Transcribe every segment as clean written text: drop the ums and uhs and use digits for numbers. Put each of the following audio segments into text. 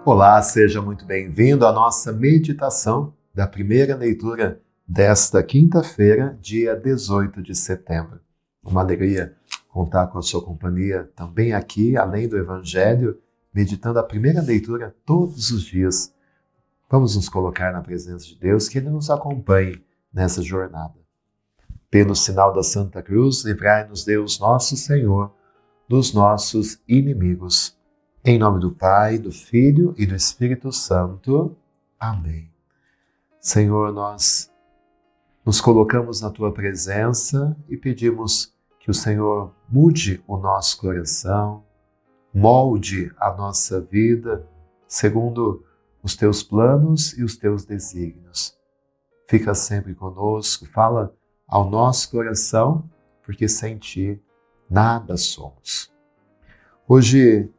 Olá, seja muito bem-vindo à nossa meditação da primeira leitura desta quinta-feira, dia 18 de setembro. Uma alegria contar com a sua companhia também aqui, além do Evangelho, meditando a primeira leitura todos os dias. Vamos nos colocar na presença de Deus, que Ele nos acompanhe nessa jornada. Pelo sinal da Santa Cruz, livrai-nos Deus nosso Senhor dos nossos inimigos. Em nome do Pai, do Filho e do Espírito Santo. Amém. Senhor, nós nos colocamos na Tua presença e pedimos que o Senhor mude o nosso coração, molde a nossa vida segundo os Teus planos e os Teus desígnios. Fica sempre conosco, fala ao nosso coração, porque sem Ti nada somos. Hoje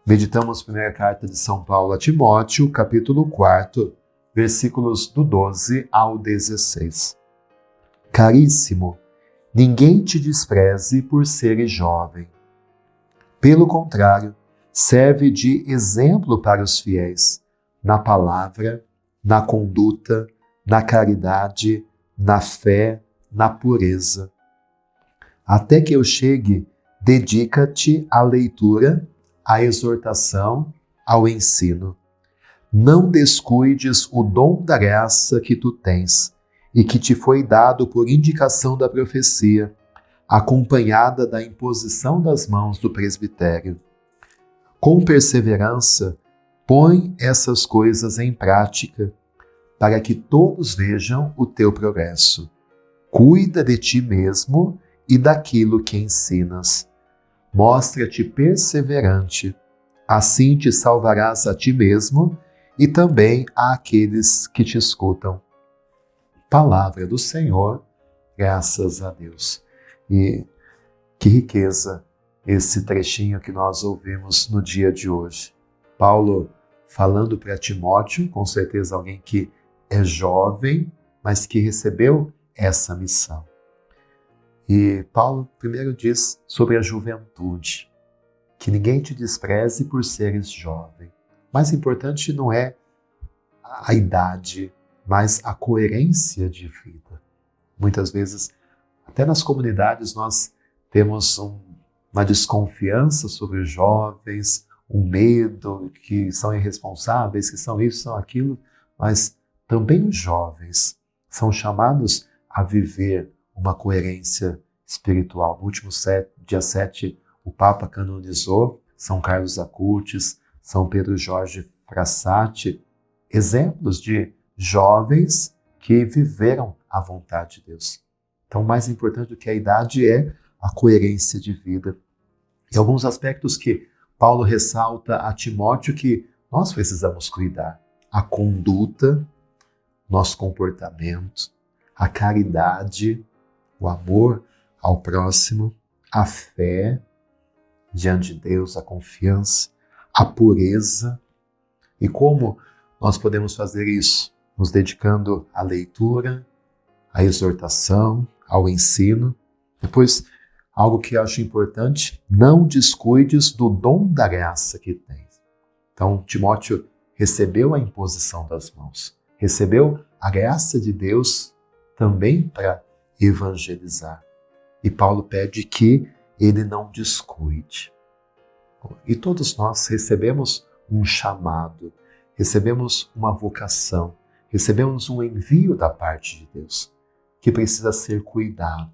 meditamos a primeira carta de São Paulo a Timóteo, capítulo 4, versículos do 12 ao 16. Caríssimo, ninguém te despreze por seres jovem. Pelo contrário, serve de exemplo para os fiéis, na palavra, na conduta, na caridade, na fé, na pureza. Até que eu chegue, dedica-te à leitura, à exortação, ao ensino. Não descuides o dom da graça que tu tens e que te foi dado por indicação da profecia, acompanhada da imposição das mãos do presbitério. Com perseverança, põe essas coisas em prática, para que todos vejam o teu progresso. Cuida de ti mesmo e daquilo que ensinas. Mostra-te perseverante, assim te salvarás a ti mesmo e também àqueles que te escutam. Palavra do Senhor, graças a Deus. E que riqueza esse trechinho que nós ouvimos no dia de hoje. Paulo falando para Timóteo, com certeza alguém que é jovem, mas que recebeu essa missão. E Paulo primeiro diz sobre a juventude, que ninguém te despreze por seres jovem. Mais importante não é a idade, mas a coerência de vida. Muitas vezes, até nas comunidades, nós temos uma desconfiança sobre os jovens, um medo que são irresponsáveis, que são isso, são aquilo, mas também os jovens são chamados a viver uma coerência espiritual. No último dia 7, o Papa canonizou São Carlos Acutis, São Pedro Jorge Frassati, exemplos de jovens que viveram a vontade de Deus. Então, mais importante do que a idade é a coerência de vida. E alguns aspectos que Paulo ressalta a Timóteo que nós precisamos cuidar. A conduta, nosso comportamento, a caridade, o amor ao próximo, a fé diante de Deus, a confiança, a pureza. E como nós podemos fazer isso? Nos dedicando à leitura, à exortação, ao ensino. Depois, algo que eu acho importante, não descuides do dom da graça que tens. Então, Timóteo recebeu a imposição das mãos, recebeu a graça de Deus também para evangelizar. E Paulo pede que ele não descuide. E todos nós recebemos um chamado, recebemos uma vocação, recebemos um envio da parte de Deus, que precisa ser cuidado.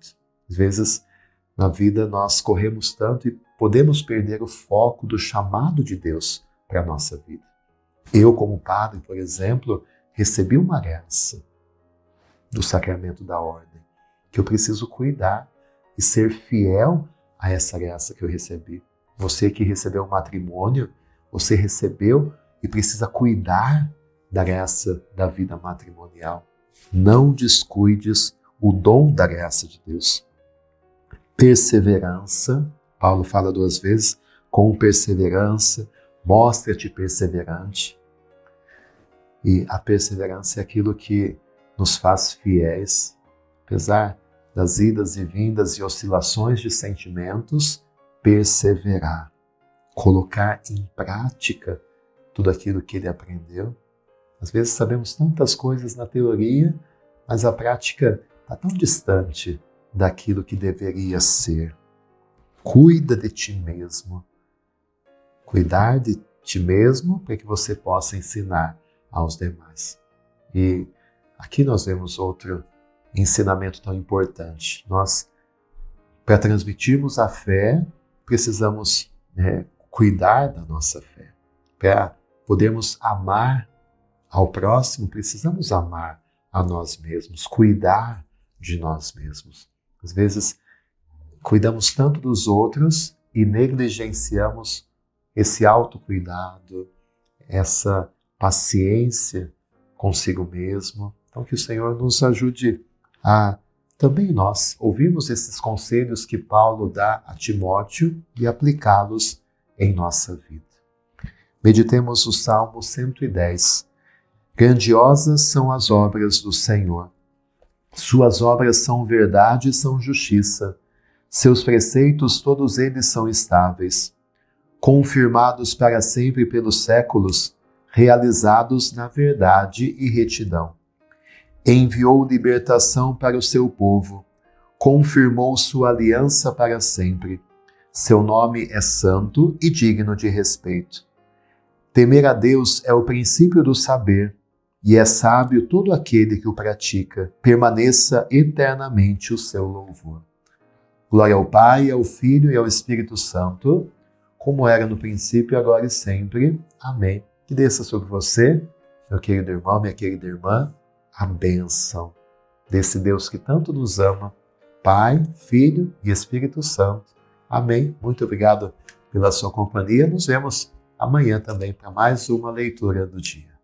Às vezes, na vida, nós corremos tanto e podemos perder o foco do chamado de Deus para a nossa vida. Eu, como padre, por exemplo, recebi uma graça do sacramento da ordem, que eu preciso cuidar e ser fiel a essa graça que eu recebi. Você que recebeu o matrimônio, você recebeu e precisa cuidar da graça da vida matrimonial. Não descuides o dom da graça de Deus. Perseverança, Paulo fala 2 vezes, com perseverança, mostra-te perseverante. E a perseverança é aquilo que nos faz fiéis, apesar das idas e vindas e oscilações de sentimentos, perseverar, colocar em prática tudo aquilo que ele aprendeu. Às vezes sabemos tantas coisas na teoria, mas a prática está tão distante daquilo que deveria ser. Cuida de ti mesmo. Cuidar de ti mesmo para que você possa ensinar aos demais. E aqui nós vemos outro ensinamento tão importante. Nós, para transmitirmos a fé, precisamos cuidar da nossa fé. Para podermos amar ao próximo, precisamos amar a nós mesmos, cuidar de nós mesmos. Às vezes, cuidamos tanto dos outros e negligenciamos esse autocuidado, essa paciência consigo mesmo. Então, que o Senhor nos ajude a também nós ouvirmos esses conselhos que Paulo dá a Timóteo e aplicá-los em nossa vida. Meditemos o Salmo 110. Grandiosas são as obras do Senhor. Suas obras são verdade e são justiça. Seus preceitos, todos eles são estáveis, confirmados para sempre pelos séculos, realizados na verdade e retidão. Enviou libertação para o seu povo, confirmou sua aliança para sempre. Seu nome é santo e digno de respeito. Temer a Deus é o princípio do saber, e é sábio todo aquele que o pratica. Permaneça eternamente o seu louvor. Glória ao Pai, ao Filho e ao Espírito Santo, como era no princípio, agora e sempre. Amém. Que desça sobre você, meu querido irmão, minha querida irmã, a bênção desse Deus que tanto nos ama, Pai, Filho e Espírito Santo. Amém. Muito obrigado pela sua companhia. Nos vemos amanhã também para mais uma leitura do dia.